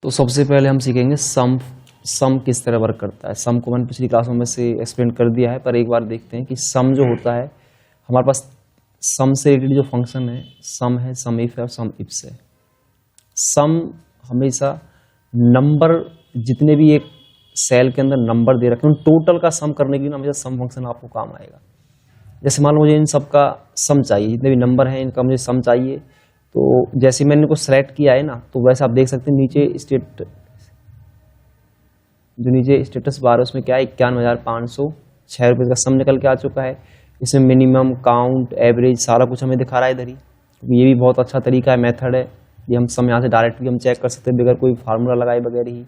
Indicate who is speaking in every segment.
Speaker 1: तो सबसे पहले हम सीखेंगे सम किस तरह वर्क करता है। सम को मैंने पिछली क्लासों में से एक्सप्लेन कर दिया है, पर एक बार देखते हैं कि सम जो होता है हमारे पास सम से रिलेटेड जो फंक्शन है सम है, सम इफ है और सम इफ्स है। सम हमेशा नंबर जितने भी एक सेल के अंदर नंबर दे रखे हैं उन टोटल का सम करने के लिए हमेशा सम फंक्शन आपको काम आएगा। जैसे मान लो मुझे इन सब का सम चाहिए, जितने भी नंबर हैं इनका मुझे सम चाहिए, तो जैसे मैंने इनको सेलेक्ट किया है ना, तो वैसे आप देख सकते हैं नीचे स्टेटस बार है उसमें क्या है 51,506 रुपये का सम निकल के आ चुका है। इसमें मिनिमम, काउंट, एवरेज सारा कुछ हमें दिखा रहा है इधर ही। ये भी बहुत अच्छा तरीका है, मेथड है। ये हम सम यहाँ से डायरेक्ट भी हम चेक कर सकते हैं बगैर कोई फार्मूला लगाए बगैर ही।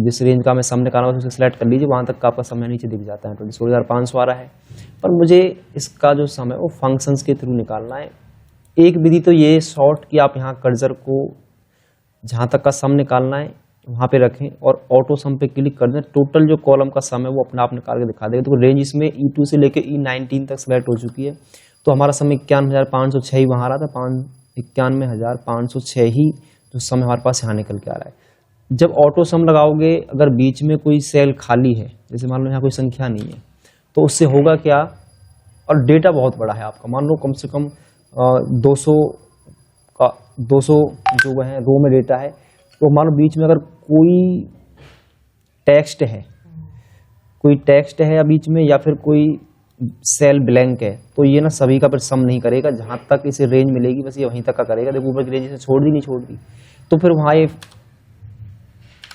Speaker 1: जिस रेंज का हमें सम निकालना है उसे सेलेक्ट कर लीजिए, वहाँ तक का आपका सम नीचे दिख जाता है। 24,500 आ रहा है, पर मुझे इसका जो सम है वो फंक्शंस के थ्रू निकालना है। एक विधि तो ये शॉर्ट कि आप यहाँ कर्सर को जहाँ तक का सम निकालना है वहाँ पे रखें और ऑटो सम पे क्लिक कर दें। टोटल जो कॉलम का सम है वो अपने आप निकाल के दिखा देगा। तो रेंज इसमें E2 से लेके E19 तक सेलेक्ट हो चुकी है, तो हमारा सम 51,506 ही वहाँ आ रहा था। 51,506 ही जो सम हमारे पास यहाँ निकल के आ रहा है। जब ऑटो सम लगाओगे, अगर बीच में कोई सेल खाली है, जैसे मान लो यहाँ कोई संख्या नहीं है, तो उससे होगा क्या, और डेटा बहुत बड़ा है आपका, मान लो कम से कम 200 जो है रो में डेटा है, तो मान लो बीच में अगर कोई टेक्स्ट है या बीच में, या फिर कोई सेल ब्लैंक है, तो ये ना सभी का फिर सम नहीं करेगा। जहाँ तक इसे रेंज मिलेगी बस ये वहीं तक का करेगा। देखो ऊपर की रेंज इसे छोड़ दी नहीं छोड़ दी, तो फिर वहाँ ये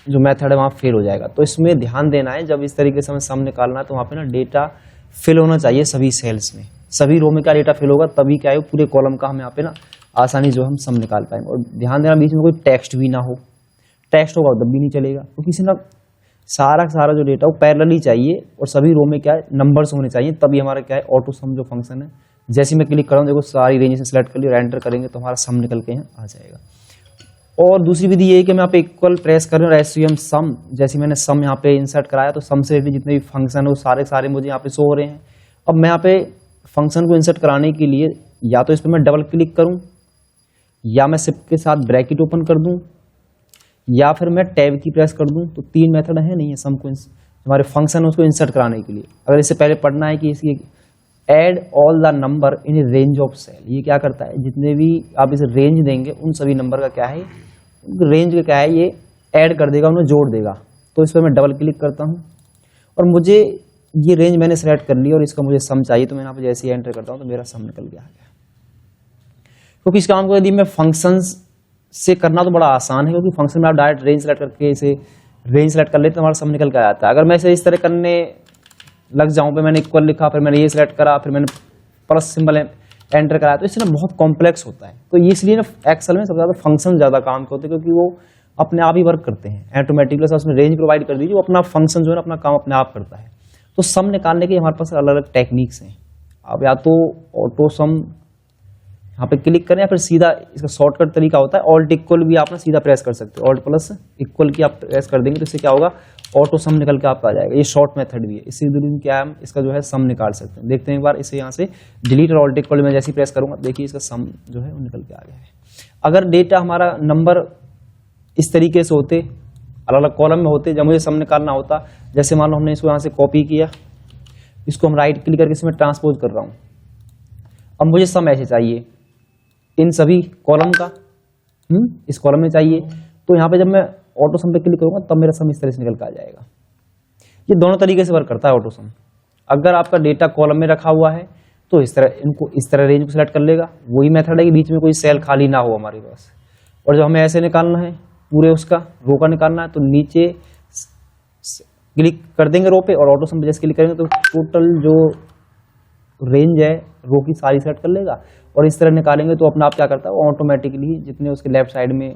Speaker 1: जो मेथड है वहाँ फेल हो जाएगा। तो इसमें ध्यान देना है, जब इस तरीके से हमें सम निकालना है तो वहाँ पे ना डेटा फिल होना चाहिए सभी सेल्स में। सभी रो में क्या डेटा फिल होगा तभी क्या है पूरे कॉलम का हम यहाँ पे ना आसानी जो हम सम निकाल पाएंगे। और ध्यान देना बीच में कोई टेक्स्ट भी ना हो, टेक्स्ट होगा तब भी नहीं चलेगा, तो किसी ना सारा जो डेटा वो पैरेलली चाहिए और सभी रो में क्या है नंबर्स होने चाहिए, तभी हमारा क्या है ऑटो सम जो फंक्शन है। जैसे मैं क्लिक कर रहा हूँ देखो सारी रेंज सेलेक्ट कर ली और एंटर करेंगे तो हमारा सम निकल के यहाँ आ जाएगा। और दूसरी विधि ये है कि मैं यहाँ पे इक्वल प्रेस कर रहा हूँ, SUM सम, जैसे मैंने सम यहाँ पे इंसर्ट कराया तो सम से रिलेटेड जितने भी फंक्शन है वो सारे मुझे यहाँ पे शो हो रहे हैं। अब मैं यहाँ पे फंक्शन को इंसर्ट कराने के लिए या तो इस पर मैं डबल क्लिक करूँ, या मैं शिफ्ट के साथ ब्रैकेट ओपन कर दूँ, या फिर मैं टैब की प्रेस कर दूँ। तो तीन मेथड है नहीं है सम को हमारे फंक्शन उसको इंसर्ट कराने के लिए। अगर इससे पहले पढ़ना है कि इसकी add all the number in range of cell, ये क्या करता है जितने भी आप इसे रेंज देंगे उन सभी नंबर का क्या है रेंज का क्या है ये ऐड कर देगा, उन्हें जोड़ देगा। तो इस पर मैं डबल क्लिक करता हूँ और मुझे ये रेंज मैंने सेलेक्ट कर ली और इसका मुझे सम चाहिए, तो मैं यहाँ पे जैसे ही एंटर करता हूँ तो मेरा सम निकल के आ गया। क्योंकि इस काम को यदि मैं फंक्शंस से करना तो बड़ा आसान है, क्योंकि फंक्शन में आप डायरेक्ट रेंज सेलेक्ट करके इसे रेंज सेलेक्ट कर लेते तो हमारा सम निकल के आ जाता है। अगर मैं इसे इस तरह करने लग जाऊं पे मैंने इक्वल लिखा, फिर मैंने ये सिलेक्ट करा, फिर मैंने प्लस सिंबल एंटर कराया, तो इससे ना बहुत कॉम्प्लेक्स होता है। तो इसलिए ना एक्सेल में सबसे ज़्यादा फंक्शन ज़्यादा काम के होते हैं, क्योंकि वो अपने आप ही वर्क करते हैं ऑटोमेटिकली। उसमें रेंज प्रोवाइड कर दीजिए, वो अपना फंक्शन जो है अपना काम अपने आप करता है। तो सम निकालने के हमारे पास अलग अलग टेक्निक्स हैं। आप या तो ऑटो सम यहाँ पे क्लिक करें, या फिर सीधा इसका शॉर्टकट तरीका होता है ऑल्ट इक्वल भी आप ना सीधा प्रेस कर सकते हो। ऑल्ट प्लस इक्वल की आप प्रेस कर देंगे तो इससे क्या होगा ऑटो सम निकल के आपका आ जाएगा। ये शॉर्ट मेथड भी है, इसी दिन क्या है हम इसका जो है सम निकाल सकते हैं। देखते हैं एक बार इसे यहाँ से डिलीट और ऑल्ट इक्वल में जैसे ही प्रेस करूंगा देखिए इसका सम जो है वो निकल के आ गया है। अगर डेटा हमारा नंबर इस तरीके से होते अलग अलग कॉलम में होते, जब मुझे सम निकालना होता, जैसे मान लो हमने इसको यहाँ से कॉपी किया, इसको हम राइट क्लिक करके इसमें ट्रांसपोज कर रहा हूँ। अब मुझे सम ऐसे चाहिए इन सभी कॉलम का, इस कॉलम में चाहिए, तो यहाँ पे जब मैं ऑटो सम पे क्लिक करूंगा तब मेरा सम इस तरह से निकल के आ जाएगा। ये दोनों तरीके से वर्क करता है ऑटो सम। अगर आपका डेटा कॉलम में रखा हुआ है तो इस तरह इनको इस तरह रेंज को सिलेक्ट कर लेगा, वही मेथड है कि बीच में कोई सेल खाली ना हो हमारे पास। और जब हमें ऐसे निकालना है पूरे उसका रो का निकालना है तो नीचे क्लिक कर देंगे रो पे, और ऑटो सम पे जैसे क्लिक करेंगे तो टोटल जो रेंज है रो की सारी सेलेक्ट कर लेगा। और इस तरह निकालेंगे तो अपना आप क्या करता है वो ऑटोमेटिकली जितने उसके लेफ्ट साइड में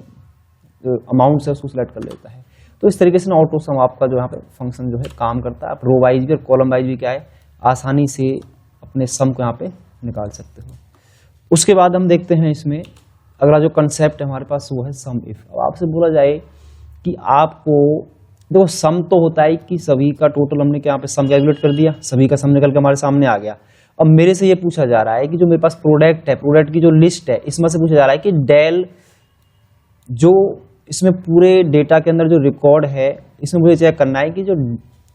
Speaker 1: अमाउंट्स है उसको सिलेक्ट कर लेता है। तो इस तरीके से ना ऑटो सम आपका जो यहाँ पे फंक्शन जो है काम करता है। आप रो वाइज भी और कॉलम वाइज भी क्या है आसानी से अपने सम को यहाँ पे निकाल सकते हो। उसके बाद हम देखते हैं इसमें अगला जो कंसेप्ट है हमारे पास वो है सम इफ। अब आपसे बोला जाए कि आपको देखो सम तो होता है कि सभी का टोटल हमने क्या यहाँ पे सम कैलकुलेट कर दिया, सभी का सम निकल के हमारे सामने आ गया। अब मेरे से ये पूछा जा रहा है कि जो मेरे पास प्रोडक्ट है, प्रोडक्ट की जो लिस्ट है, इसमें से पूछा जा रहा है कि डेल जो इसमें पूरे डेटा के अंदर जो रिकॉर्ड है इसमें मुझे चेक करना है कि जो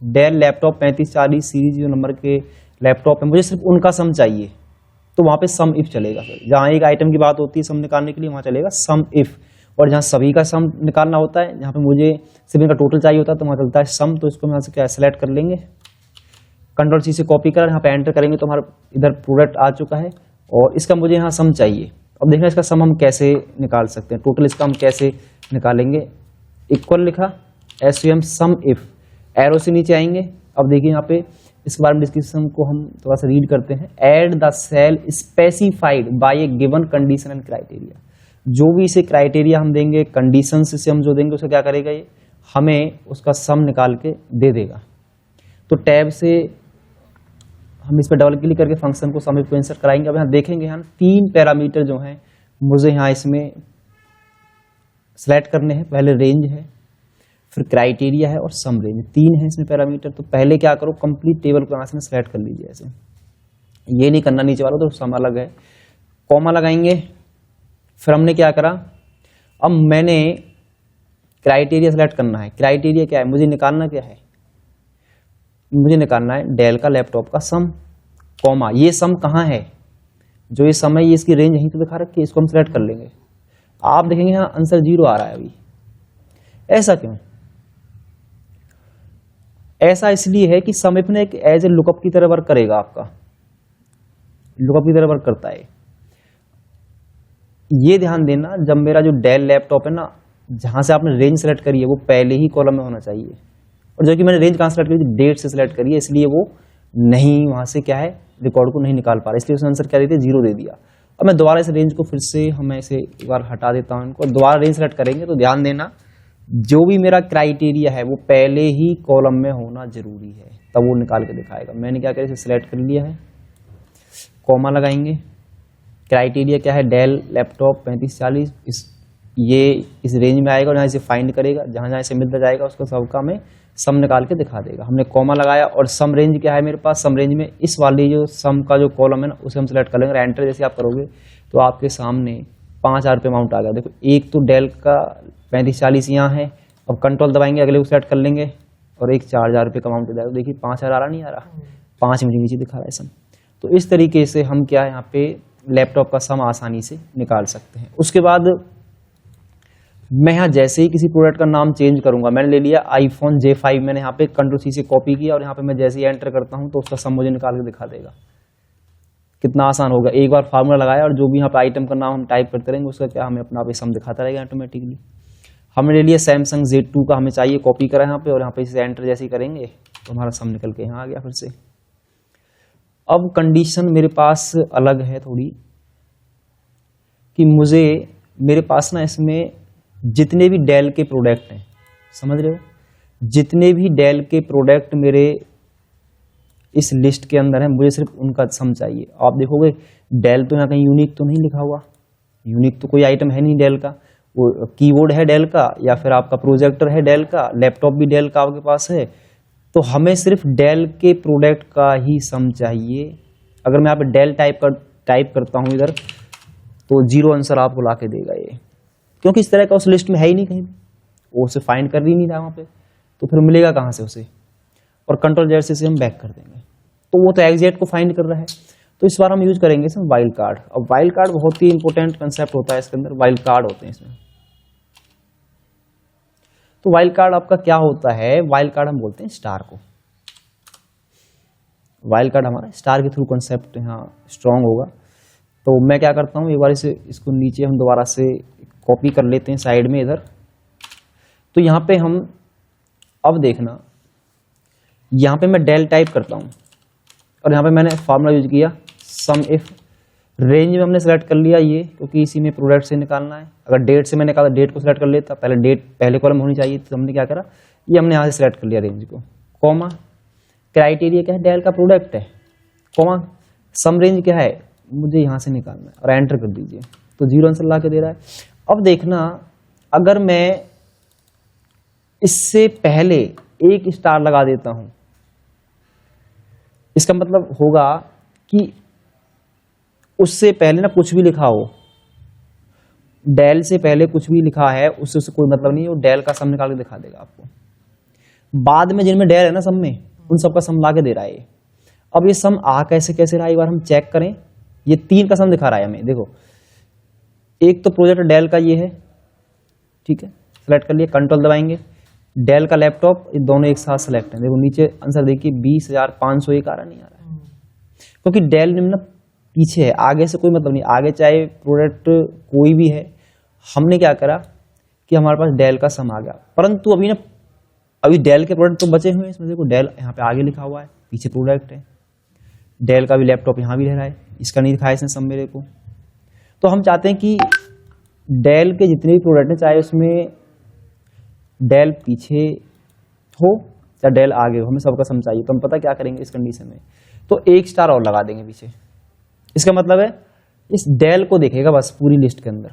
Speaker 1: डेल लैपटॉप 3540 सीरीज जो नंबर के लैपटॉप है मुझे सिर्फ उनका सम चाहिए, तो वहां पे सम इफ चलेगा। फिर जहां एक आइटम की बात होती है सम निकालने के लिए वहां चलेगा सम इफ, और जहां सभी का सम निकालना होता है, जहां पे मुझे सिर्फ इनका टोटल चाहिए होता है, तो वहां चलता है सम। तो इसको यहाँ से क्या सेलेक्ट कर लेंगे, कंट्रोल सी से कॉपी कर यहाँ पे एंटर करेंगे तो हमारा इधर प्रोडक्ट आ चुका है, और इसका मुझे यहाँ सम चाहिए। अब देखना इसका सम हम कैसे निकाल सकते हैं, टोटल इसका हम कैसे निकालेंगे। इक्वल लिखा एसवीएम सम इफ, एरो से नीचे आएंगे। अब देखिए यहाँ पे इसके बारे में डिस्क्रिप्शन को हम थोड़ा सा रीड करते हैं। Add the cell specified by a given condition and criteria. जो भी इसे क्राइटेरिया हम देंगे, कंडीशन से हम जो देंगे उसका क्या करेगा, ये हमें उसका सम निकाल के दे देगा। तो टैब से हम इस पर डबल क्लिक करके फंक्शन को सम इफ को इंसर्ट कराएंगे। अब यहाँ देखेंगे यहाँ 3 पैरामीटर जो हैं मुझे यहाँ इसमें सेलेक्ट करने हैं। पहले रेंज है, फिर क्राइटेरिया है और सम रेंज, 3 है इसमें पैरामीटर। तो पहले क्या करो, कंप्लीट टेबल को यहाँ से सेलेक्ट कर लीजिए ऐसे, ये नहीं करना नीचे वाला, तो सम अलग है। कॉमा लगाएंगे, फिर हमने क्या करा, अब मैंने क्राइटेरिया सेलेक्ट करना है। क्राइटेरिया क्या है, मुझे निकालना क्या है, मुझे निकालना है डेल का लैपटॉप का सम, कॉमा ये सम कहाँ है, जो ये सम है ये इसकी रेंज यहीं तो दिखा रखी है, इसको हम सेलेक्ट कर लेंगे। आप देखेंगे यहाँ आंसर 0 आ रहा है अभी। ऐसा क्यों, ऐसा इसलिए है कि सम इफ ने एक एज ए लुकअप की तरह वर्क करेगा, आपका लुकअप की तरह वर्क करता है। ये ध्यान देना, जब मेरा जो डेल लैपटॉप है ना, जहां से आपने रेंज सेलेक्ट करी है वो पहले ही कॉलम में होना चाहिए, और जो कि मैंने रेंज कहां सेलेक्ट करी थी, डेट से सेलेक्ट करी है, इसलिए वो नहीं वहां से क्या है रिकॉर्ड को नहीं निकाल पा रहा, इसलिए उसने आंसर क्या दे दिया, 0 दे दिया। अब मैं दोबारा इस रेंज को फिर से हम ऐसे एक बार हटा देता हूं इनको, दोबारा रेंज सेलेक्ट करेंगे तो ध्यान देना जो भी मेरा क्राइटेरिया है वो पहले ही कॉलम में होना जरूरी है, तब वो निकाल के दिखाएगा। मैंने क्या किया, इसे सिलेक्ट कर लिया है, कॉमा लगाएंगे। क्राइटेरिया क्या है, डेल लैपटॉप 3540, इस रेंज में आएगा, और यहाँ इसे फाइंड करेगा, जहां जहां इसे मिलता जाएगा उसको सबका में सम निकाल के दिखा देगा। हमने कॉमा लगाया, और सम रेंज क्या है मेरे पास, सम रेंज में इस वाली जो सम का जो कॉलम है ना उसे हम सेलेक्ट कर लेंगे। एंटर जैसे आप करोगे तो आपके सामने 5000 रुपये अमाउंट आ गया। देखो एक तो डेल का 3540 यहाँ है, अब कंट्रोल दबाएंगे, अगले को सेलेक्ट कर लेंगे और एक 4000 रुपये का अमाउंट जाएगा। देखिए 5000 आ रहा नहीं आ रहा, 5 मुझे नीचे दिखा रहा है सम। तो इस तरीके से हम क्या यहाँ पे लैपटॉप का सम आसानी से निकाल सकते हैं। उसके बाद मैं यहाँ जैसे ही किसी प्रोडक्ट का नाम चेंज करूंगा, मैंने ले लिया आईफोन J5, मैंने यहाँ पे कंट्रोल C से कॉपी किया, और यहाँ पे मैं जैसे ही एंटर करता हूँ तो उसका सम मुझे निकाल के दिखा देगा। कितना आसान होगा, एक बार फार्मूला लगाया और जो भी यहाँ पे आइटम का नाम हम टाइप करते रहेंगे उसका क्या हमें अपना सम दिखाता रहेगा ऑटोमेटिकली। हमने ले लिया सैमसंग Z2 का, हमें चाहिए, कॉपी करा यहाँ पे, और यहाँ पे इसे एंटर जैसे ही करेंगे तो हमारा सम निकल के यहाँ आ गया फिर से। अब कंडीशन मेरे पास अलग है थोड़ी, कि मुझे मेरे पास ना इसमें जितने भी डेल के प्रोडक्ट हैं, समझ रहे हो, जितने भी डेल के प्रोडक्ट मेरे इस लिस्ट के अंदर है, मुझे सिर्फ उनका सम चाहिए। आप देखोगे डेल तो यहाँ कहीं यूनिक तो नहीं लिखा हुआ, यूनिक तो कोई आइटम है नहीं डेल का, वो कीबोर्ड है डेल का, या फिर आपका प्रोजेक्टर है डेल का, लैपटॉप भी डेल का आपके पास है, तो हमें सिर्फ डेल के प्रोडक्ट का ही सम चाहिए। अगर मैं यहाँ पे डेल टाइप करता हूँ इधर, तो 0 आंसर आपको ला के देगा ये, क्योंकि इस तरह का उस लिस्ट में है ही नहीं कहीं, वो उसे फाइंड कर ही नहीं रहा वहाँ पे, तो फिर मिलेगा कहाँ से उसे। और कंट्रोल Z से हम बैक कर देंगे, तो वो तो एग्जैक्ट को फाइंड कर रहा है। तो इस बार हम यूज करेंगे इसमें वाइल्ड कार्ड। अब वाइल्ड कार्ड बहुत ही इंपॉर्टेंट कंसेप्ट होता है, इसके अंदर वाइल्ड कार्ड होते हैं इसमें। तो वाइल्ड कार्ड आपका क्या होता है, वाइल्ड कार्ड हम बोलते हैं स्टार को। वाइल्ड कार्ड हमारा स्टार के थ्रू कंसेप्ट यहाँ स्ट्रांग होगा। तो मैं क्या करता हूँ, एक बार इसको नीचे हम दोबारा से कॉपी कर लेते हैं साइड में इधर। तो यहाँ पे हम अब देखना, यहाँ पे मैं डेल टाइप करता हूँ, और यहाँ पे मैंने फार्मूला यूज किया सम इफ। रेंज में हमने सेलेक्ट कर लिया ये, क्योंकि इसी में प्रोडक्ट से निकालना है। अगर डेट से मैंने कहा डेट को सेलेक्ट कर लेता, पहले डेट पहले कॉलम होनी चाहिए, तो हमने क्या करा, ये हमने यहाँ से सेलेक्ट कर लिया रेंज को। कॉमा क्राइटेरिया क्या है, डेल का प्रोडक्ट है, कॉमा सम रेंज क्या है, मुझे यहाँ से निकालना है, और एंटर कर दीजिए, तो 0 आंसर ला के दे रहा है। अब देखना, अगर मैं इससे पहले एक स्टार लगा देता हूं, इसका मतलब होगा कि उससे पहले ना कुछ भी लिखा हो, डेल से पहले कुछ भी लिखा है उससे कोई मतलब नहीं, वो डेल का सम निकाल के दिखा देगा आपको। बाद में जिनमें डेल है ना सम में, उन सबका सम ला के दे रहा है। अब ये सम आ कैसे कैसे रहा है, एक बार हम चेक करें। ये 3 का सम दिखा रहा है हमें, देखो एक तो प्रोजेक्ट डेल का ये है, ठीक है, सेलेक्ट कर लिया, कंट्रोल दबाएंगे, डेल का लैपटॉप, ये दोनों एक साथ सेलेक्ट है। देखो नीचे आंसर देखिए 20,501 आ रहा, नहीं आ रहा है, क्योंकि डेल निम्न पीछे है, आगे से कोई मतलब नहीं। आगे चाहे प्रोडक्ट कोई भी है, हमने क्या करा कि हमारे पास डेल का सम आ गया, परंतु अभी डेल के प्रोडक्ट तो बचे हुए हैं। इसमें देखो डेल यहाँ पे आगे लिखा हुआ है, पीछे प्रोडक्ट है, डेल का भी लैपटॉप यहाँ भी रह रहा है, इसका नहीं दिखाया इसने सम मेरे को। तो हम चाहते हैं कि डेल के जितने भी प्रोडक्ट हैं, चाहे उसमें डेल पीछे हो या डेल आगे हो, हमें सबका सम चाहिए। तो हम पता क्या करेंगे इस कंडीशन में, तो 1 स्टार और लगा देंगे पीछे। इसका मतलब है इस डेल को देखेगा बस पूरी लिस्ट के अंदर,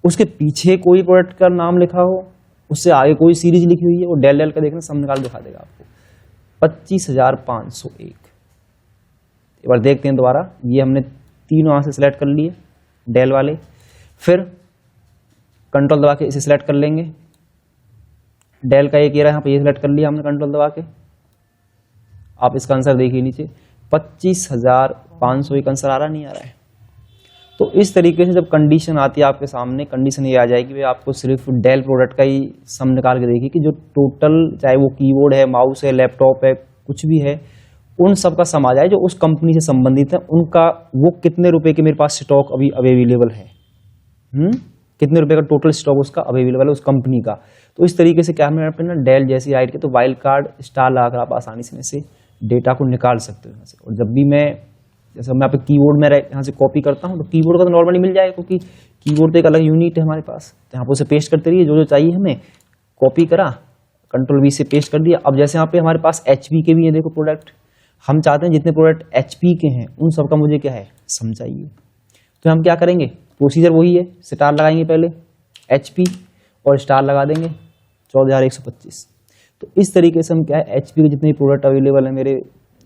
Speaker 1: उसके पीछे कोई प्रोडक्ट का नाम लिखा हो, उससे आगे कोई सीरीज लिखी हुई है, वो डेल का देखना सम निकाल दिखा देगा आपको। 25,501। एक बार देखते हैं दोबारा, ये हमने तीनों वहां से सिलेक्ट कर लिए डेल वाले, फिर कंट्रोल दबा के इसे सिलेक्ट कर लेंगे। डेल का एक ये रहा, यहाँ पे ये सिलेक्ट कर लिया हमने कंट्रोल दबा के। आप इसका आंसर देखिए नीचे 25,501 आंसर आ रहा, नहीं आ रहा है। तो इस तरीके से जब कंडीशन आती है आपके सामने, कंडीशन ये आ जाएगी भाई आपको सिर्फ डेल प्रोडक्ट का ही सम निकाल के देखिए कि जो टोटल, चाहे वो कीबोर्ड है, माउस है, लैपटॉप है, कुछ भी है, उन सब का सम आ जाए जो उस कंपनी से संबंधित है, उनका वो कितने रुपए के मेरे पास स्टॉक अभी अवेलेबल है, कितने रुपए का टोटल स्टॉक उसका अवेलेबल है उस कंपनी का। तो इस तरीके से क्या हमें ना डेल जैसी राइट के तो वाइल्ड कार्ड स्टार लगाकर आप आसानी से इससे डेटा को निकाल सकते हो यहाँ से। और जब भी मैं, जैसे मैं यहाँ पे कीबोर्ड में यहाँ से कॉपी करता हूँ, तो कीबोर्ड का तो नॉर्मली मिल जाएगा, क्योंकि कीबोर्ड तो एक अलग यूनिट है हमारे पास। तो यहाँ पर उसे पेस्ट करते रहिए, जो जो चाहिए हमें, कॉपी करा, कंट्रोल V से पेस्ट कर दिया। अब जैसे यहाँ पे हमारे पास HP के भी है, देखो प्रोडक्ट, हम चाहते हैं जितने प्रोडक्ट HP के हैं उन सबका मुझे क्या है सम चाहिए। तो हम क्या करेंगे, प्रोसीजर वही है, स्टार लगाएंगे पहले HP और स्टार लगा देंगे 14,125। तो इस तरीके से हम क्या है HP के जितने प्रोडक्ट अवेलेबल है मेरे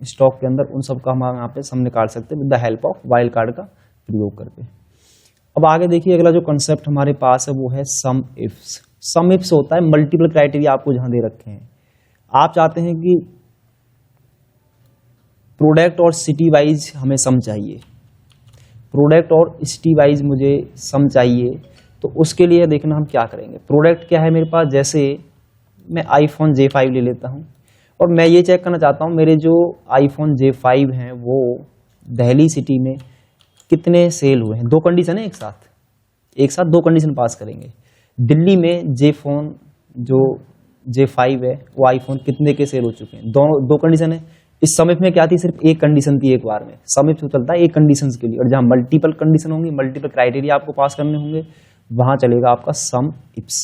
Speaker 1: स्टॉक के अंदर, उन सबका हम यहाँ पे सम निकाल सकते हैं with the help of wild card का प्रयोग करके। अब आगे देखिए, अगला जो कंसेप्ट हमारे पास है वो है सम इफ्स। सम इफ्स होता है मल्टीपल क्राइटेरिया आपको जहां दे रखे हैं। आप चाहते हैं कि प्रोडक्ट और सिटी वाइज हमें सम चाहिए, प्रोडक्ट और सिटी वाइज मुझे सम चाहिए, तो उसके लिए देखना हम क्या करेंगे। प्रोडक्ट क्या है मेरे पास, जैसे मैं iPhone J5 ले लेता हूं और मैं ये चेक करना चाहता हूं मेरे जो iPhone J5 हैं वो दिल्ली सिटी में कितने सेल हुए हैं। 2 कंडीशन है एक साथ 2 कंडीशन पास करेंगे। दिल्ली में जो J5 है वो iPhone कितने के सेल हो चुके हैं, दोनों 2 कंडीशन है। इस समिट में क्या थी, सिर्फ एक कंडीशन थी एक बार में। समिट तो चलता है एक कंडीशन के लिए, और जहां मल्टीपल कंडीशन होंगी, मल्टीपल क्राइटेरिया आपको पास करने होंगे, वहां चलेगा आपका सम इप्स।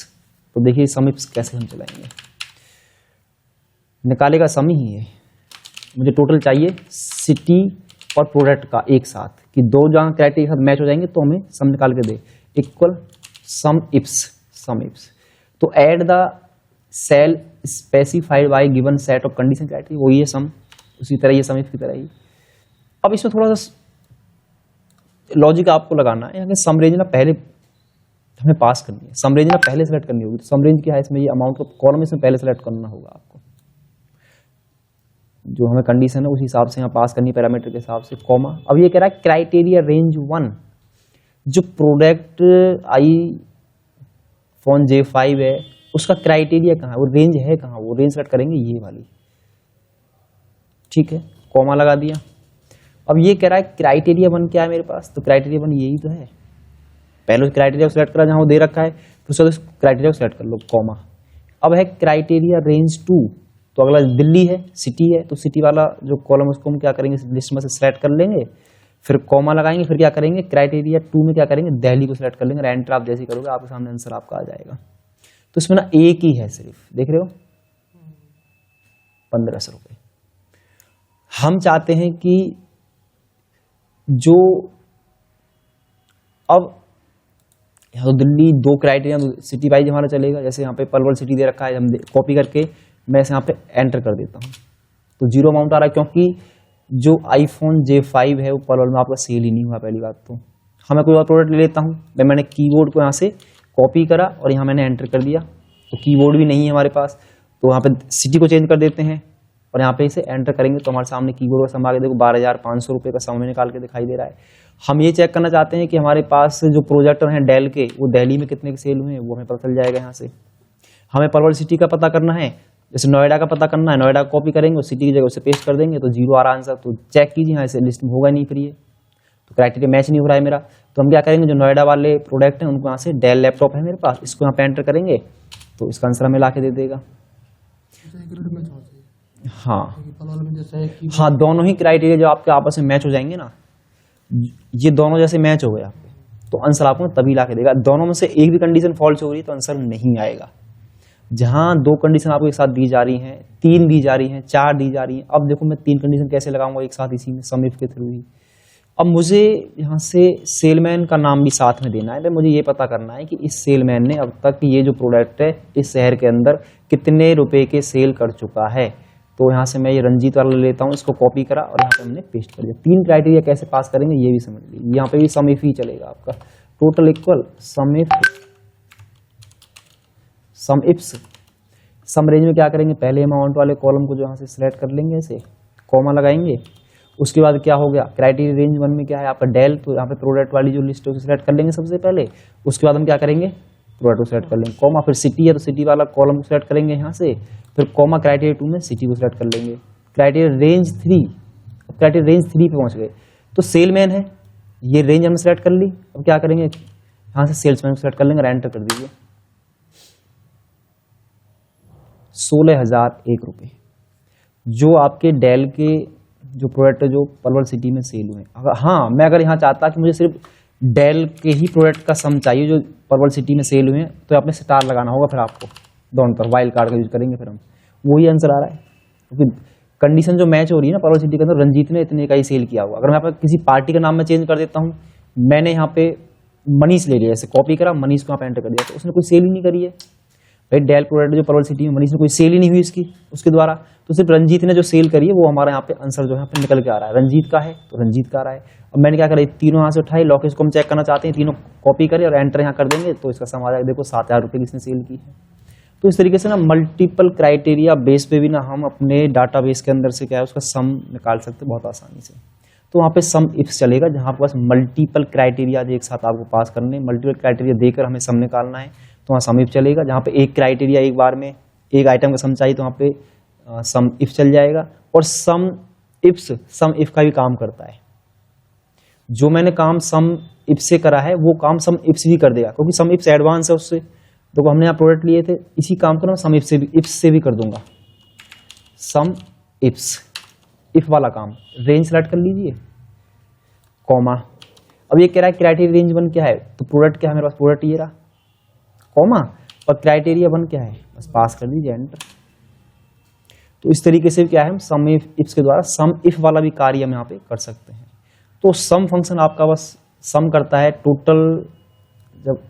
Speaker 1: तो देखिए सम इप्स कैसे हम चलाएंगे, निकालेगा सम ही है, मुझे टोटल चाहिए सिटी और प्रोडक्ट का एक साथ, कि 2 जहां क्राइटेरिया मैच हो जाएंगे तो हमें सम निकाल के दे, इक्वल सम इप्स। तो add the cell specified by given set of condition criteria, वही है सम, उसी तरह ये सम इफ की तरह ही। अब इसमें थोड़ा सा लॉजिक आपको लगाना है, यानी सम रेंज ना पहले हमें पास करनी है, सम रेंज ना पहले सेलेक्ट करनी होगी। तो सम रेंज क्या है, इसमें ये अमाउंट का कॉलम इसमें पहले सेलेक्ट करना होगा आपको, जो हमें कंडीशन है उस हिसाब से यहाँ पास करनी, पैरामीटर के हिसाब से, कॉमा। अब ये कह रहा है क्राइटेरिया रेंज 1, जो प्रोडक्ट iPhone J5 है उसका क्राइटेरिया कहाँ है, वो रेंज है कहाँ, वो रेंज सेलेक्ट करेंगे ये वाली, ठीक है, कॉमा लगा दिया। अब ये कह रहा है क्राइटेरिया 1 क्या है मेरे पास, तो क्राइटेरिया 1 यही तो है, पहले क्राइटेरिया को सिलेक्ट करा जहां वो दे रखा है, फिर उस क्राइटेरिया को सिलेक्ट कर लो, कॉमा। अब है क्राइटेरिया रेंज 2, तो अगला दिल्ली है, सिटी है, तो सिटी वाला जो कॉलम उसको हम क्या करेंगे, लिस्ट में से सिलेक्ट कर लेंगे, फिर कॉमा लगाएंगे, फिर क्या करेंगे क्राइटेरिया 2 में क्या करेंगे, दिल्ली को सिलेक्ट कर लेंगे, एंटर आप जैसे करोगे आपके सामने आंसर आपका आ जाएगा। तो इसमें ना एक ही है सिर्फ, देख रहे हो 1500 रुपये। हम चाहते हैं कि जो अब यहाँ तो दिल्ली 2 क्राइटेरिया सिटी वाइज हमारा चलेगा, जैसे यहाँ पे पलवल सिटी दे रखा है, हम कॉपी करके मैं इसे यहाँ पे एंटर कर देता हूँ, तो 0 अमाउंट आ रहा है, क्योंकि जो iPhone J5 है वो पलवल में आपका सेल ही नहीं हुआ, पहली बात तो मैं कोई और प्रोडक्ट ले लेता हूँ, मैंने कीबोर्ड को यहाँ से कॉपी करा और यहाँ मैंने एंटर कर दिया, तो कीबोर्ड भी नहीं है हमारे पास, तो यहाँ पे सिटी को चेंज कर देते हैं और यहाँ पे इसे एंटर करेंगे तो हमारे सामने कीबोर्ड का सम आ गया। देखो 12,500 रुपये का सम हमें निकाल के दिखाई दे रहा है। हम ये चेक करना चाहते हैं कि हमारे पास जो प्रोजेक्टर हैं डेल के, वो दिल्ली में कितने के सेल हुए हैं, वो हमें पता चल जाएगा यहाँ से। हमें परवल सिटी का पता करना है, जैसे नोएडा का पता करना है, नोएडा को कॉपी करेंगे और सिटी की जगह उसे पेस्ट कर देंगे तो 0 आ रहा आंसर। तो चेक कीजिए यहाँ से लिस्ट में होगा नहीं, फिर ये तो क्राइटेरिया मैच नहीं हो रहा है मेरा। तो हम क्या करेंगे, जो नोएडा वाले प्रोडक्ट हैं उनको यहाँ से, डेल लैपटॉप है मेरे पास, इसको यहाँ पे एंटर करेंगे तो इसका आंसर हमें ला के दे देगा। हाँ, दोनों ही क्राइटेरिया जो आपके आपस में मैच हो जाएंगे ना, ये दोनों जैसे मैच हो गए आपके, तो आंसर आपको तभी ला के देगा। दोनों में से एक भी कंडीशन फॉल्स हो रही है तो आंसर नहीं आएगा। जहां 2 कंडीशन आपको एक साथ दी जा रही हैं, 3 दी जा रही हैं, 4 दी जा रही हैं, अब देखो मैं 3 कंडीशन कैसे लगाऊंगा एक साथ इसी में, सम इफ के थ्रू ही। अब मुझे यहाँ से सेलमैन का नाम भी साथ में देना है, मुझे ये पता करना है कि इस सेलमैन ने अब तक ये जो प्रोडक्ट है इस शहर के अंदर कितने रुपए के सेल कर चुका है। तो यहाँ से मैं ये रंजीत वाला लेता हूँ, इसको कॉपी करा और यहाँ पे हमने पेस्ट कर दिया। 3 क्राइटेरिया कैसे पास करेंगे ये भी समझ लीजिए। यहाँ पे भी सम इफ ही चलेगा आपका, टोटल इक्वल सम इफ्स। सम रेंज में क्या करेंगे, पहले अमाउंट वाले कॉलम को जो यहाँ से सिलेक्ट कर लेंगे, ऐसे कॉमा लगाएंगे। उसके बाद क्या हो गया, क्राइटेरिया रेंज 1 में क्या है आपका डेल, तो यहाँ पे प्रोडक्ट वाली जो लिस्ट है सिलेक्ट कर लेंगे सबसे पहले। उसके बाद हम क्या करेंगे, प्रोडक्ट को सिलेक्ट कर लेंगे, कॉमा, फिर सिटी है तो सिटी वाला कॉलम को सिलेक्ट करेंगे यहाँ से, फिर कॉमा क्राइटेरिया 2 में सिटी को सिलेक्ट कर लेंगे। क्राइटेरिया रेंज 3, क्राइटेरिया रेंज 3 पे पहुंच गए तो सेलमैन है, ये रेंज हमने सेलेक्ट कर ली। अब क्या करेंगे, यहाँ से सेल्समैन को सिलेक्ट कर लेंगे और एंटर कर दीजिए। 16,001 रुपये जो आपके डेल के जो प्रोडक्ट जो परवल सिटी में सेल हुए। मैं अगर यहाँ चाहता कि मुझे सिर्फ डेल के ही प्रोडक्ट का सम चाहिए जो परवल सिटी में सेल हुए हैं, तो आपने स्टार लगाना होगा, फिर आपको दोनों पर वाइल्ड कार्ड का यूज करेंगे, फिर हम वही आंसर आ रहा है क्योंकि कंडीशन जो मैच हो रही है ना परवल सिटी के अंदर, रंजीत ने इतने का ही सेल किया हुआ। अगर मैं यहाँ पे किसी पार्टी का नाम में चेंज कर देता हूँ, मैंने यहाँ पे मनीष ले लिया, ऐसे कॉपी करा, मनीष को यहाँ पे एंटर कर दिया, तो उसने कोई सेल ही नहीं करी है भाई। डेल प्रोडक्ट जो परवल सिटी में मनीष ने कोई सेल ही नहीं हुई इसकी उसके द्वारा, तो सिर्फ रंजीत ने जो सेल करी है वो हमारे यहाँ पे आंसर जो है पे निकल के आ रहा है। रंजीत का है तो रंजीत का आ रहा है। अब मैंने क्या करा, तीनों यहाँ से उठाई, लॉकेश को हम चेक करना चाहते हैं, तीनों कॉपी करें और एंटर यहाँ कर देंगे तो इसका सम आ जाएगा। देखो 7,000 रुपये की इसने सेल की है। तो इस तरीके से ना मल्टीपल क्राइटेरिया बेस पे भी ना हम अपने डाटा बेस के अंदर से क्या है उसका सम निकाल सकते हैं बहुत आसानी से। तो वहाँ पे सम इफ्स चलेगा जहाँ आपके पास मल्टीपल क्राइटेरिया एक साथ आपको पास करने, मल्टीपल क्राइटेरिया देकर हमें सम निकालना है, तो वहाँ सम इफ चलेगा। जहाँ पे एक क्राइटेरिया एक बार में एक आइटम का सम चाहिए तो वहाँ पे सम इफ चल जाएगा। और सम इफ का भी काम करता है। जो मैंने काम सम इफ से करा है वो काम सम इफ्स भी कर देगा, क्योंकि सम इफ्स एडवांस है उससे। तो हमने यहाँ प्रोडक्ट लिए थे, इसी काम को ना सम इफ से भी कर दूंगा। सम इफ वाला काम, रेंज सेलेक्ट कर लीजिए, कॉमा। अब ये कह रहा है क्राइटेरिया रेंज 1 क्या है, तो प्रोडक्ट क्या है मेरे पास, प्रोडक्ट ये रहा, कॉमा, और क्राइटेरिया 1 क्या है, बस पास कर दीजिए एंटर। तो इस तरीके से क्या है, हम सम इफ्स के द्वारा सम इफ वाला भी कार्य हम यहाँ पे कर सकते हैं। तो सम फंक्शन आपका बस सम करता है टोटल, जब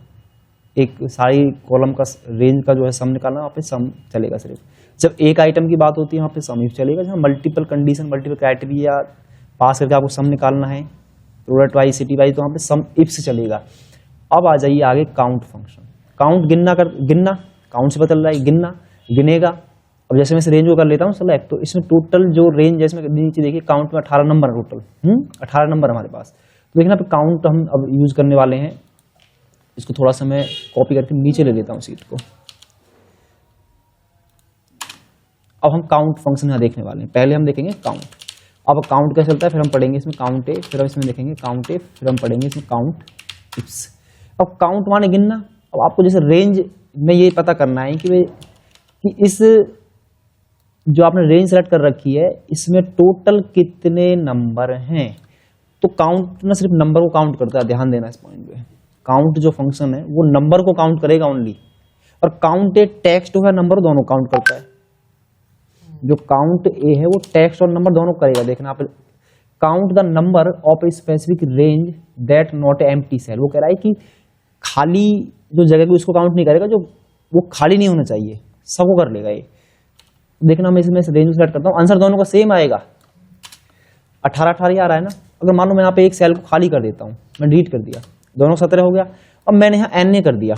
Speaker 1: एक सारी कॉलम का रेंज का जो है सम निकालना, वहाँ पे सम चलेगा सिर्फ। जब एक आइटम की बात होती है वहाँ पे सम इफ चलेगा। जहाँ मल्टीपल कंडीशन मल्टीपल क्राइटेरिया पास करके आपको सम निकालना है प्रोडक्ट वाइज सिटी वाइज, तो वहाँ पे सम इफ से चलेगा। अब आ जाइए आगे काउंट फंक्शन। काउंट गिनना काउंट से पता चल रहा है, गिनेगा। अब जैसे मैं इस रेंज को कर लेता हूँ सेलेक्ट, तो इसमें टोटल जो रेंज है इसमें नीचे देखिए काउंट में 18 नंबर है टोटल, 18 नंबर हमारे पास। तो देखना पे काउंट हम अब यूज करने वाले हैं। इसको थोड़ा सा मैं कॉपी करके नीचे ले लेता हूँ सीट को। अब हम काउंट फंक्शन यहाँ देखने वाले हैं। पहले हम देखेंगे काउंट। अब काउंट कैसे चलता है, फिर हम पढ़ेंगे इसमें काउंट ए, फिर हम इसमें देखेंगे काउंट ए, फिर हम पढ़ेंगे इसमें काउंट इफ्स। अब काउंट माने गिनना। अब आपको जैसे रेंज में ये पता करना है कि इस जो आपने रेंज सेलेक्ट कर रखी है इसमें टोटल कितने नंबर हैं। तो काउंट ना सिर्फ नंबर को काउंट करता है, ध्यान देना इस पॉइंट पे। काउंट जो फंक्शन है वो नंबर को काउंट करेगा ओनली, और काउंट ए टेक्स्ट हो या नंबर दोनों काउंट करता है। जो काउंट ए है वो टेक्स्ट और नंबर दोनों करेगा। देखना आप, count the number of a specific range that not empty cell. वो कह रहा है कि खाली जो जगह को इसको काउंट नहीं करेगा, जो वो खाली नहीं होना चाहिए सबको कर लेगा ये। देखना मैं इसमें रेंज सेलेक्ट करता हूँ, आंसर दोनों का सेम आएगा, 18 18 आ रहा है ना। अगर मान लो मैं यहाँ पे एक सेल को खाली कर देता हूँ, मैं डिलीट कर दिया, दोनों 17 हो गया। अब मैंने यहाँ एन कर दिया,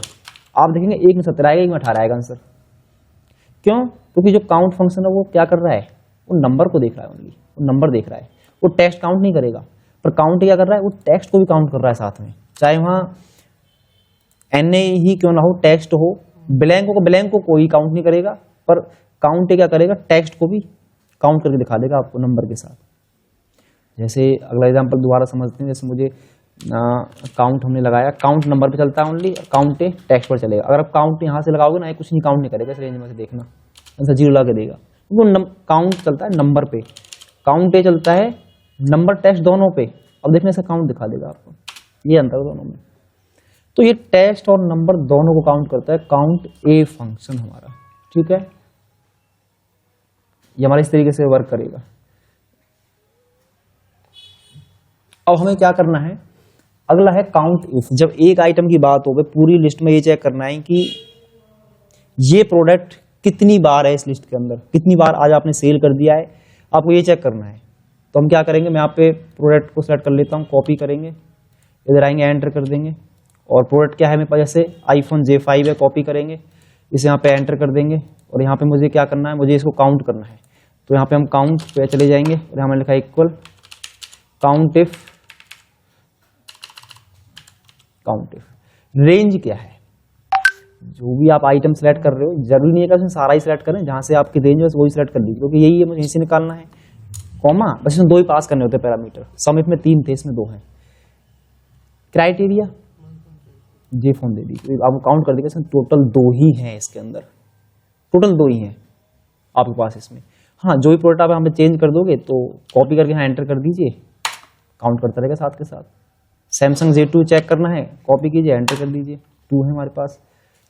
Speaker 1: आप देखेंगे एक में 17 आएगा, एक में 18 आएगा आंसर। क्यों? क्योंकि जो काउंट फंक्शन है वो क्या कर रहा है, वो नंबर को देख रहा है, ओनली वो नंबर देख रहा है, वो टेक्स्ट काउंट नहीं करेगा। पर काउंट क्या कर रहा है, वो टेक्स्ट को भी काउंट कर रहा है साथ में, चाहे वहां एन ही क्यों ना हो, टेक्स्ट हो। ब्लैंक को कोई काउंट नहीं करेगा, पर काउंट क्या करेगा, टेक्स्ट को भी काउंट करके दिखा देगा आपको नंबर के साथ। जैसे अगला एग्जांपल दोबारा समझते हैं, जैसे मुझे काउंट हमने लगाया, काउंट नंबर पे चलता है ओनली, काउंट टेक्स्ट पर चलेगा। अगर आप काउंट यहाँ से लगाओगे ना, ये कुछ नहीं काउंट नहीं करेगा इस रेंज में से, देखना आंसर 0 ला के देगा। वो काउंट चलता है नंबर पे, काउंट चलता है नंबर टेक्स्ट दोनों पे। अब देखने से काउंट दिखा देगा आपको, ये अंतर है दोनों में। तो ये टेक्स्ट और नंबर दोनों को काउंट करता है काउंट ए फंक्शन हमारा, ठीक है। ये हमारे इस तरीके से वर्क करेगा। अब हमें क्या करना है, अगला है काउंट इफ। जब एक आइटम की बात हो, पूरी लिस्ट में ये चेक करना है कि ये प्रोडक्ट कितनी बार है इस लिस्ट के अंदर, कितनी बार आज आपने सेल कर दिया है, आपको ये चेक करना है। तो हम क्या करेंगे, मैं यहाँ पे प्रोडक्ट को सेलेक्ट कर लेता हूँ, कॉपी करेंगे, इधर आएंगे, एंटर कर देंगे। और प्रोडक्ट क्या है मेरे पास, जैसे आईफोन J5 है, कॉपी करेंगे, इसे यहाँ पे एंटर कर देंगे। और यहाँ पे मुझे क्या करना है, मुझे इसको काउंट करना है। तो यहाँ पे हम काउंट पे चले जाएंगे और यहाँ मैंने लिखा इक्वल काउंट इफ रेंज क्या है। जो भी आप आइटम सेलेक्ट कर रहे हो, जरूरी नहीं है कि उसमें सारा ही सेलेक्ट करें, जहां से आपकी रेंज है वही सेलेक्ट कर लीजिए, क्योंकि यही है मुझे यहीं से निकालना है। कॉमा बस इसमें 2 ही पास करने होते हैं पैरामीटर, सम इफ में 3 थे, इसमें 2 है। क्राइटेरिया जे फोन दे दी, आपको काउंट कर देगा, इसमें टोटल 2 ही हैं, इसके अंदर टोटल 2 ही हैं आपके पास इसमें। हाँ, जो भी प्रोडक्ट आप यहाँ पे चेंज कर दोगे तो कॉपी करके यहाँ एंटर कर दीजिए, काउंट करता रहेगा साथ के साथ। सैमसंग J2 चेक करना है, कॉपी कीजिए, एंटर कर दीजिए, 2 है हमारे पास।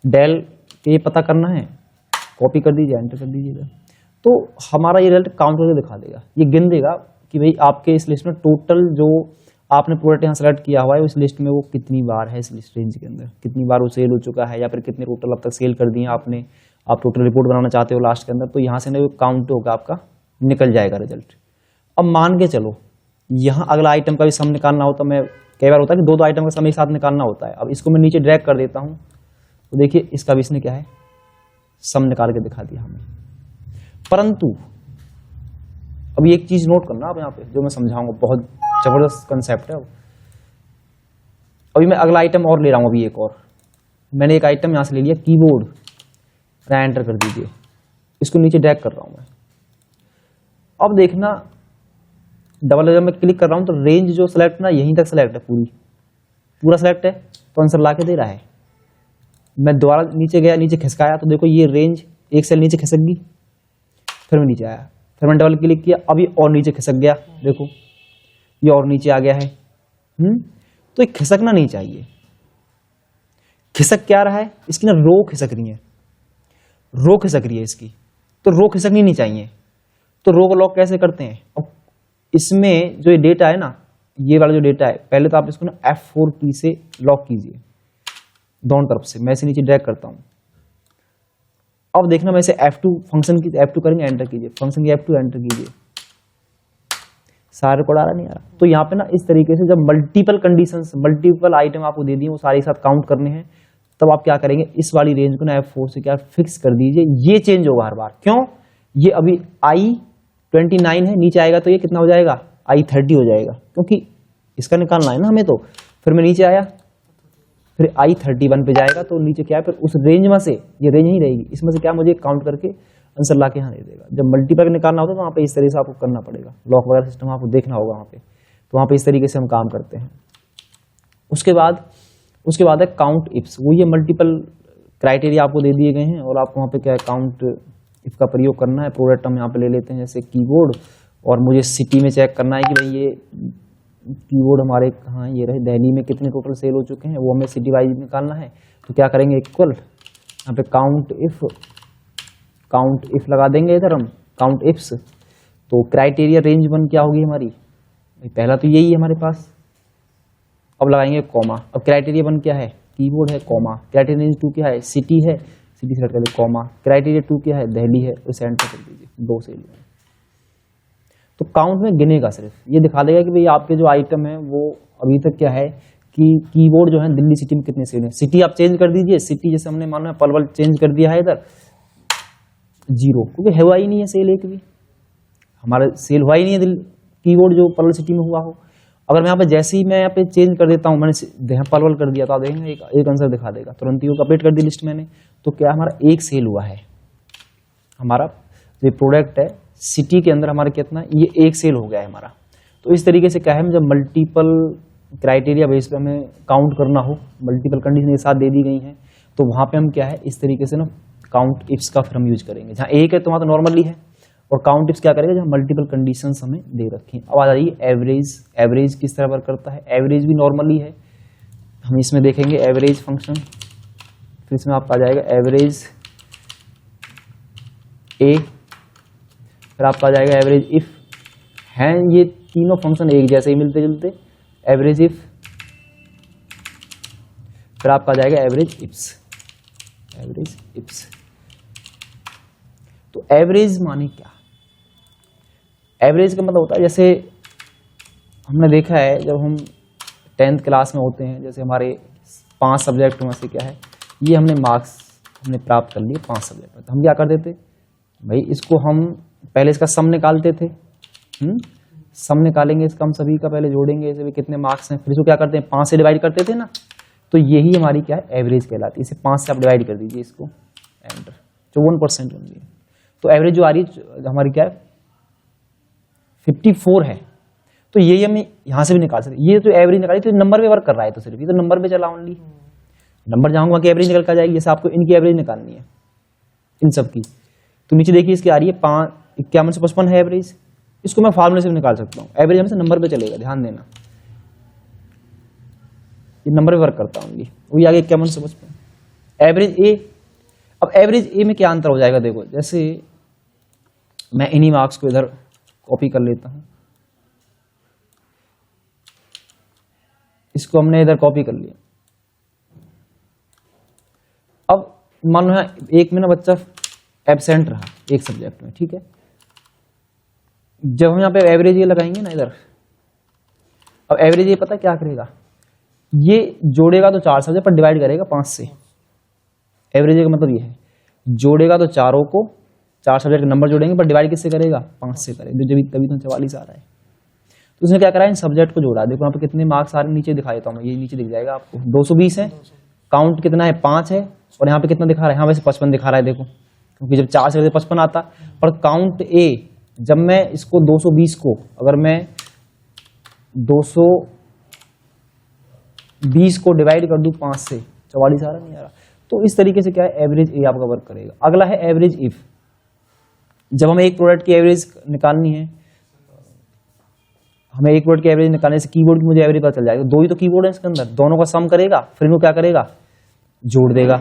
Speaker 1: डेल ये पता करना है, कॉपी कर दीजिए, एंटर कर दीजिएगा। तो हमारा ये रिजल्ट काउंट करके दिखा देगा, ये गिन देगा कि भाई आपके इस लिस्ट में टोटल जो आपने प्रोडक्ट यहाँ सेलेक्ट किया हुआ है उस लिस्ट में वो कितनी बार है, इस लिस्ट रेंज के अंदर कितनी बार वो सेल हो चुका है, या फिर कितने टोटल अब तक सेल कर दिए आपने। आप टोटल रिपोर्ट बनाना चाहते हो लास्ट के अंदर, तो यहाँ से ना काउंट होगा आपका, निकल जाएगा रिजल्ट। अब मान के चलो यहाँ अगला आइटम का भी सम निकालना होता, मैं कई बार होता है कि 2 आइटम का सम एक साथ निकालना होता है। अब इसको मैं नीचे ड्रैग कर देता हूँ, तो देखिए इसका भी इसने क्या है, सम निकाल के दिखा दिया हमें। परंतु अब एक चीज नोट करना आप यहाँ पे, जो मैं समझाऊंगा, बहुत जबरदस्त कंसेप्ट है। अभी मैं अगला आइटम और ले रहा हूँ, अभी एक और मैंने एक आइटम यहाँ से ले लिया, कीबोर्ड, एंटर कर दीजिए, इसको नीचे ड्रैग कर रहा हूँ मैं। अब देखना डबल जब मैं क्लिक कर रहा हूँ तो रेंज जो सेलेक्ट ना यहीं तक सेलेक्ट है, पूरा सेलेक्ट है, तो आंसर ला के दे रहा है। मैं दोबारा नीचे गया, नीचे खिसकाया, तो देखो ये रेंज एक सेल नीचे खिसक गई, फिर मैं नीचे आया, फिर मैं डबल क्लिक किया, अभी और नीचे खिसक गया, देखो ये और नीचे आ गया है। तो ये खिसकना नहीं चाहिए। खिसक क्या रहा है, इसकी ना रो खिसक रही है, रो खिसक रही है इसकी, तो रो खिसकनी नहीं चाहिए। तो रो को लॉक कैसे करते हैं, और इसमें जो ये डेटा है ना, ये वाला जो डेटा है, पहले तो आप इसको ना F4 की से लॉक कीजिए दोनों तरफ से। मैं इसे नीचे ड्रैग करता हूं। अब देखना मैं इसे F2 फंक्शन की F2 करेंगे, एंटर कीजिए, फंक्शन की F2 एंटर कीजिए, सारे कोड आ रहा नहीं आ रहा। तो यहाँ पे ना इस तरीके से जब मल्टीपल कंडीशंस, मल्टीपल आइटम आपको दे दिए, वो सारे साथ काउंट करने हैं, तब आप क्या करेंगे, इस वाली रेंज को ना F4 से क्या फिक्स कर दीजिए। ये चेंज होगा हर बार, क्यों, ये अभी I29 है, नीचे आएगा तो ये कितना हो जाएगा, I30 हो जाएगा, क्योंकि इसका निकालना है ना हमें। तो फिर मैं नीचे आया, फिर I31 पे जाएगा, तो नीचे क्या है, फिर उस रेंज में से ये रेंज नहीं रहेगी, इसमें से क्या मुझे काउंट करके आंसर ला के यहाँ दे देगा। जब मल्टीपल निकालना होता है तो वहाँ पे इस तरीके से आपको करना पड़ेगा, लॉक वगैरह सिस्टम आपको देखना होगा वहाँ पे। तो वहाँ पे इस तरीके से हम काम करते हैं। उसके बाद है काउंट इफ्स। वो ये मल्टीपल क्राइटेरिया आपको दे दिए गए हैं और आपको वहाँ पे क्या है, काउंट इफ का प्रयोग करना है। प्रोडक्ट हम यहाँ पे ले लेते हैं जैसे कीबोर्ड, और मुझे सिटी में चेक करना है कि भाई ये कीबोर्ड हमारे कहाँ, ये रहे दिल्ली में कितने टोटल सेल हो चुके हैं, वो हमें सिटी वाइज निकालना है। तो क्या करेंगे, इक्वल यहाँ पे काउंट इफ लगा देंगे इधर हम, काउंट इफ्स। तो क्राइटेरिया रेंज 1 क्या होगी हमारी, पहला तो यही है हमारे पास। अब लगाएंगे कॉमा। अब क्राइटेरिया 1 क्या है, कीबोर्ड है, कॉमा। क्राइटेरिया रेंज 2 क्या है, सिटी है, सिटी सेलेक्ट कर दीजिए, कॉमा। क्राइटेरिया 2 क्या है, दिल्ली है, उसे एंटर कर दीजिए, 2 सेल। तो काउंट में गिनेगा, सिर्फ ये दिखा देगा कि भाई आपके जो आइटम है वो अभी तक क्या है कि कीबोर्ड जो है दिल्ली सिटी में कितने सेल हैं। सिटी आप चेंज कर दीजिए, सिटी जैसे हमने मान लो पलवल चेंज कर दिया है इधर 0, क्योंकि हुआ ही नहीं है सेल एक भी, हमारा सेल हुआ ही नहीं है कीबोर्ड जो पलवल सिटी में हुआ हो। अगर मैं यहाँ पे जैसे ही मैं यहाँ पे चेंज कर देता हूँ, मैंने पलवल कर दिया तो आप देखेंगे एक आंसर दिखा देगा, तुरंत ही वो अपडेट कर दी लिस्ट मैंने। तो क्या हमारा एक सेल हुआ है, हमारा जो प्रोडक्ट है सिटी के अंदर हमारा कितना, ये एक सेल हो गया है हमारा। तो इस तरीके से क्या है, जब मल्टीपल क्राइटेरिया बेस पे हमें काउंट करना हो, मल्टीपल कंडीशन एक साथ दे दी गई हैं, तो वहाँ पे हम क्या है इस तरीके से ना काउंट इफ्स का फिर हम यूज करेंगे। जहाँ एक है तो वहाँ तो नॉर्मली है, और काउंट इफ्स क्या करेगा जहाँ मल्टीपल कंडीशंस हमें दे रखी हैं। अब आ जाइए एवरेज, एवरेज किस तरह वर्क करता है। एवरेज भी नॉर्मली है, हम इसमें देखेंगे एवरेज फंक्शन, फिर इसमें आपका आ जाएगा एवरेज ए, फिर आपका आ जाएगा एवरेज इफ। हैं ये तीनों फंक्शन एक जैसे ही मिलते जुलते, एवरेज इफ, फिर आपका आ जाएगा एवरेज इफ्स, एवरेज इफ्स। तो एवरेज माने क्या, एवरेज का मतलब होता है जैसे हमने देखा है जब हम 10th क्लास में होते हैं, जैसे हमारे 5 सब्जेक्ट में से क्या है, ये हमने मार्क्स हमने प्राप्त कर लिए 5 सब्जेक्ट में, तो हम क्या करते थे भाई, इसको हम पहले इसका सम निकालते थे, सम निकालेंगे इसका हम सभी का, पहले जोड़ेंगे इसे भी कितने मार्क्स हैं, फिर इसको क्या करते हैं 5 से डिवाइड करते थे ना, तो यही हमारी क्या है एवरेज कहलाती है। इसे 5 से आप डिवाइड कर दीजिए इसको, एंटर 54% बन गई। तो एवरेज जो आ रही है हमारी क्या है 54 है, तो यही हम यहाँ से भी निकाल सकते हैं। ये तो एवरेज निकाली तो नंबर पे वर्क कर रहा है, तो सिर्फ ये तो नंबर पे चला ओनली, नंबर जाऊंगा कि एवरेज निकल कर जाएगी। जैसे आपको इनकी एवरेज निकालनी है इन सब की, तो नीचे देखिए इसकी आ रही है 51 से 55 है एवरेज, इसको मैं फार्मूले से भी निकाल सकता हूँ। एवरेज हमेशा नंबर पे चलेगा, ध्यान देना, ये नंबर पे वर्क करता हूँ। वही आगे 51 से 55 एवरेज ए। अब एवरेज ए में क्या अंतर हो जाएगा, देखो जैसे मैं इन्हीं मार्क्स को इधर कॉपी कर लेता हूं, इसको हमने इधर कॉपी कर लिया। अब मान लो एक में ना बच्चा एब्सेंट रहा एक सब्जेक्ट में, ठीक है, जब हम यहाँ पे एवरेज ये लगाएंगे ना इधर, अब एवरेज ये पता क्या करेगा, ये जोड़ेगा तो 4 सब्जेक्ट पर डिवाइड करेगा 5 से। एवरेज का मतलब ये है, जोड़ेगा तो चारों को, 4 सब्जेक्ट के नंबर जोड़ेंगे पर डिवाइड किससे करेगा 5 से करेगा, जब तभी तो 44 आ रहा है। तो उसने क्या करा है इन सब्जेक्ट को जोड़ा, देखो यहाँ पे कितने मार्क्स आ रहे हैं, नीचे दिखा देता हूँ मैं, ये नीचे दिख जाएगा आपको 220 है, काउंट कितना है 5 है, और यहाँ पे कितना दिखा रहा है, हाँ वैसे 55 दिखा रहा है देखो, क्योंकि जब 4 से 55 आता, पर काउंट ए जब मैं इसको 220 को अगर मैं 220 को डिवाइड कर दूं 5 से, 44 आ रहा नहीं आ रहा। तो इस तरीके से क्या है एवरेज ए आपका वर्क करेगा। अगला है एवरेज इफ, जब हमें एक प्रोडक्ट की एवरेज निकालनी है, हमें एक प्रोडक्ट की एवरेज निकालने से कीबोर्ड की मुझे एवरेज पता चल जाएगा, 2 ही तो कीबोर्ड है इसके अंदर, दोनों का सम करेगा, फिर इनको क्या करेगा जोड़ देगा।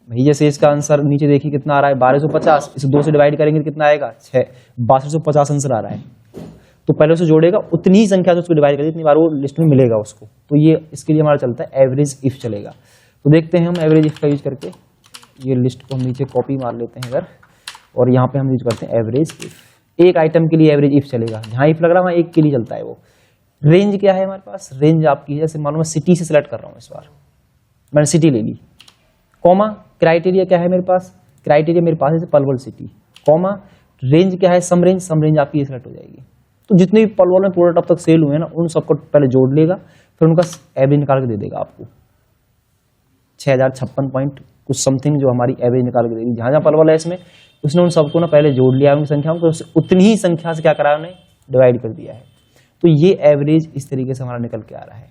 Speaker 1: भाई जैसे इसका आंसर नीचे देखिए कितना आ रहा है 1250, इसे 2 से डिवाइड करेंगे तो कितना आएगा 6250 आंसर आ रहा है। तो पहले उसे जोड़ेगा, उतनी ही संख्या से उसको डिवाइड करेगा, इतनी बार वो लिस्ट में मिलेगा उसको। तो ये इसके लिए हमारा चलता है एवरेज इफ चलेगा। तो देखते हैं हम एवरेज इफ का यूज करके, ये लिस्ट को हम नीचे कॉपी मार लेते हैं इधर, और यहाँ पे हम यूज करते हैं एवरेज इफ। एक आइटम के लिए एवरेज इफ चलेगा, जहां इफ लग रहा है वहां एक के लिए चलता है वो। रेंज क्या है हमारे पास, रेंज आपकी जैसे मालूम है सिटी से सिलेक्ट कर रहा हूँ, इस बार मैंने सिटी ले ली, कॉमा क्राइटेरिया क्या है मेरे पास, क्राइटेरिया मेरे पास है पलवल सिटी, कॉमा रेंज क्या है सम रेंज, सम रेंज आपकी सिलेक्ट हो जाएगी। तो जितने भी पलवल में प्रोडक्ट अब तक सेल हुए हैं ना, उन सबको पहले जोड़ लेगा, फिर उनका एवरेज निकाल के दे देगा आपको 6056 पॉइंट कुछ समथिंग, जो हमारी एवरेज निकाल के देगी। जहां जहां पलवल है इसमें उसने उन सबको ना पहले जोड़ लिया उनकी संख्याओं को, उतनी ही संख्या से क्या करा उन्हें डिवाइड कर दिया है। तो ये एवरेज इस तरीके से हमारा निकल के आ रहा है।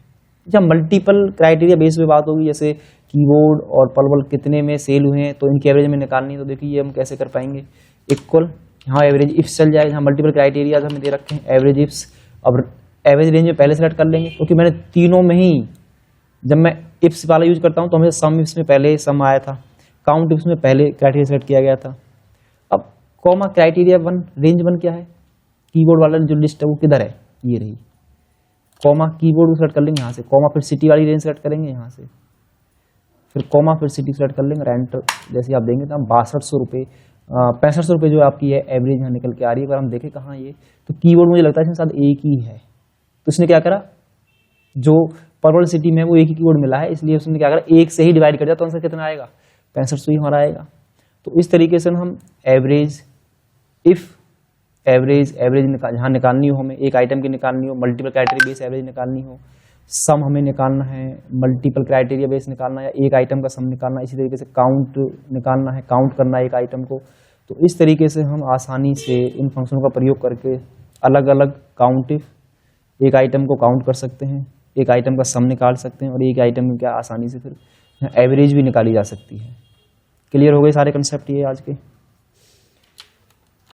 Speaker 1: जब मल्टीपल क्राइटेरिया बेस पे बात होगी, जैसे कीबोर्ड और पलवल कितने में सेल हुए हैं तो इनकी एवरेज में निकालनी है, तो देखिए ये हम कैसे कर पाएंगे, इक्वल यहाँ एवरेज इफ्स चल जाएगा, यहाँ मल्टीपल क्राइटेरिया हमें दे रखे हैं एवरेज इफ्स। अब एवरेज रेंज में पहले सेलेक्ट कर लेंगे, क्योंकि मैंने तीनों में ही जब मैं इफ्स वाला यूज करता हूँ तो हमें सम इफ्स में पहले सम आया था, काउंट इफ्स में पहले क्राइटेरिया सेलेक्ट किया गया था। अब कॉमा क्राइटेरिया 1 रेंज 1 क्या है, कीबोर्ड वाला जो लिस्ट है वो किधर है, ये रही, कॉमा कीबोर्ड को सेलेक्ट कर लेंगे यहाँ से, कॉमा फिर सिटी वाली रेंज सेलेक्ट करेंगे यहाँ से, फिर कॉमा फिर सिटी सेलेक्ट कर लेंगे, एंटर जैसे आप देंगे तो हम 6200 रुपये ₹65 जो आपकी है एवरेज यहाँ निकल के आ रही है। अगर हम देखें कहाँ ये, तो कीवर्ड मुझे लगता है इसमें शायद एक ही है, तो इसने क्या करा, जो पर्पल सिटी में वो एक ही कीवर्ड मिला है, इसलिए उसने क्या करा, एक से ही डिवाइड कर दिया, तो आंसर कितना आएगा, 6500 ही हमारा आएगा। तो इस तरीके से हम एवरेज, इफ एवरेज जहाँ निकालनी हो हमें, एक आइटम की निकालनी हो, मल्टीपल क्राइटेरिया बेस एवरेज निकालनी हो, सम हमें निकालना है, मल्टीपल क्राइटेरिया बेस निकालना है, या एक आइटम का सम निकालना है, इसी तरीके से काउंट निकालना है, काउंट करना है एक आइटम को। तो इस तरीके से हम आसानी से इन फंक्शनों का प्रयोग करके अलग अलग काउंटिफ एक आइटम को काउंट कर सकते हैं, एक आइटम का सम निकाल सकते हैं, और एक आइटम में क्या आसानी से फिर एवरेज भी निकाली जा सकती है। क्लियर हो गए सारे कंसेप्ट ये आज के।